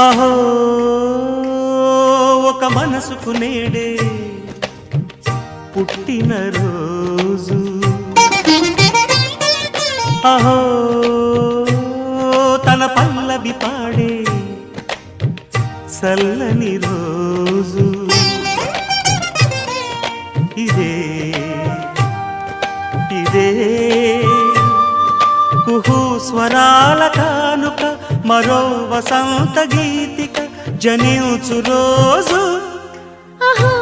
అహో ఒక మనసుకు నేడే పుట్టిన రోజు, అహో తన పల్లవి పాడే చల్లని రోజు, ఇదే ఇదే కుహు స్వరాల కానుక, మరో వసంత గీతిక జనించు రోజు. అహో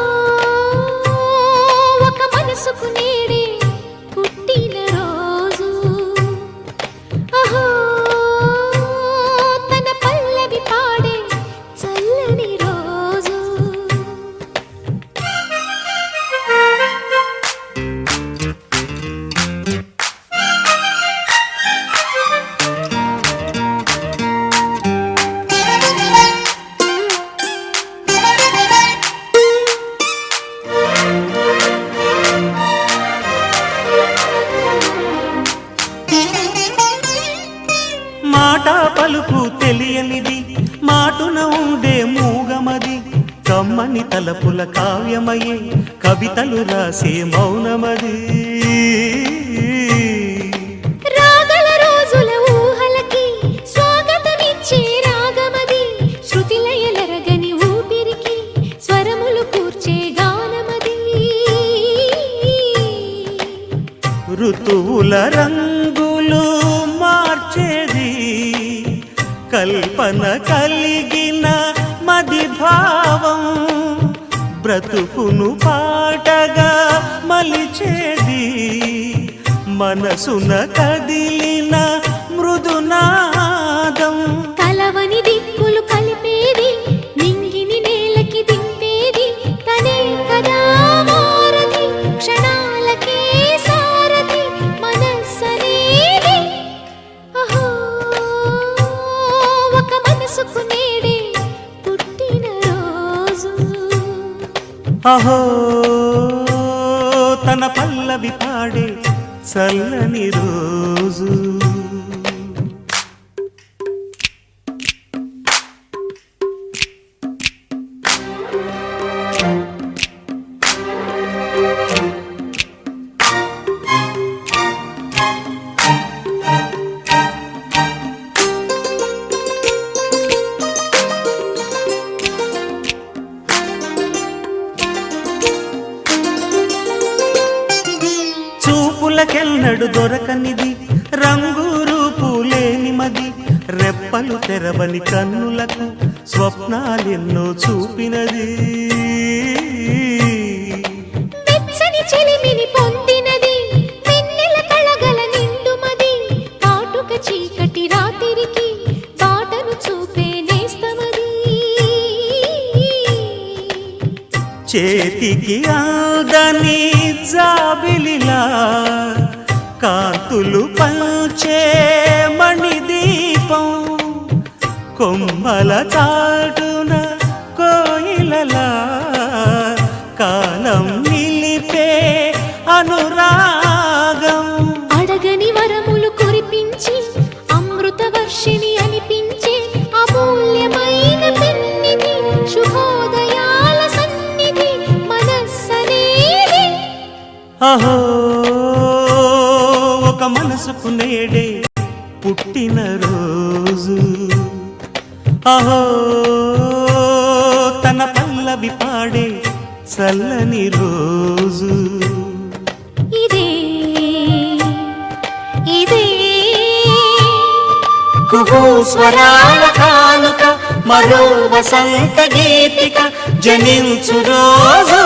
ఒక మనసుకు నేడే పుట్టిన రోజు, అహో తన పల్లవి పాడే చల్లని రోజు. మాట పలుకు తెలియనిది, మాటున ఉండే మూగమది, కమ్మని తలపుల కావ్యమయే కవితలు రాసే మౌనమది. రాగల రోజుల ఊహలకి స్వాగతమిచ్చే రాగమది, శృతిలయలరగని ఊపిరికి స్వరములు కూర్చే గానమది. ఋతువుల రంగులు మార్చేది, కల్పన కలిగిన మది భావం, బ్రతుకును పాటగా మలిచేది, మనసున కదిలిన మృదునాదం. కలవని దిక్కులు కలిపేది, నింగిని నేలకి దింపేది, తనే కదా వారధి, క్షణాలకే సారథి మనస్సనేది. అహో ఒక మనసుకు నేడే పుట్టిన రోజు, అహో తన పల్లవి పాడే చల్లని రోజు. చూపులకెన్నడు దొరకనిది, రంగు రూపు లేని మది, రెప్పలు తెరవని కన్నులకు స్వప్నాలెన్నో చూపినది. వెచ్చని చెలిమిని పొందినది, వెన్నెల కళగల నిండుమది, కాటుక చీకటి రాత్రికి బాటను చూపే నేస్తమది. చేతికి అందని జాబిలిలా కాంతులు పంచే మణిదీపం, కొమ్మల చాటున కోయిలలా కాలం నిలిపే అనురాగం. అడగని వరములు కురిపించి అమృత వర్షిణి అనిపించే అమూల్యమైన పెన్నిధి, శుభోదయాల సన్నిధి మనస్సనేది. అహో ఒక మనసుకు నేడే పుట్టిన రోజు, అహో తన పల్లవి పాడే చల్లని రోజు, ఇదే ఇదే కుహు స్వరాల కానుక, మరో వసంత గీతిక జనించు రోజు.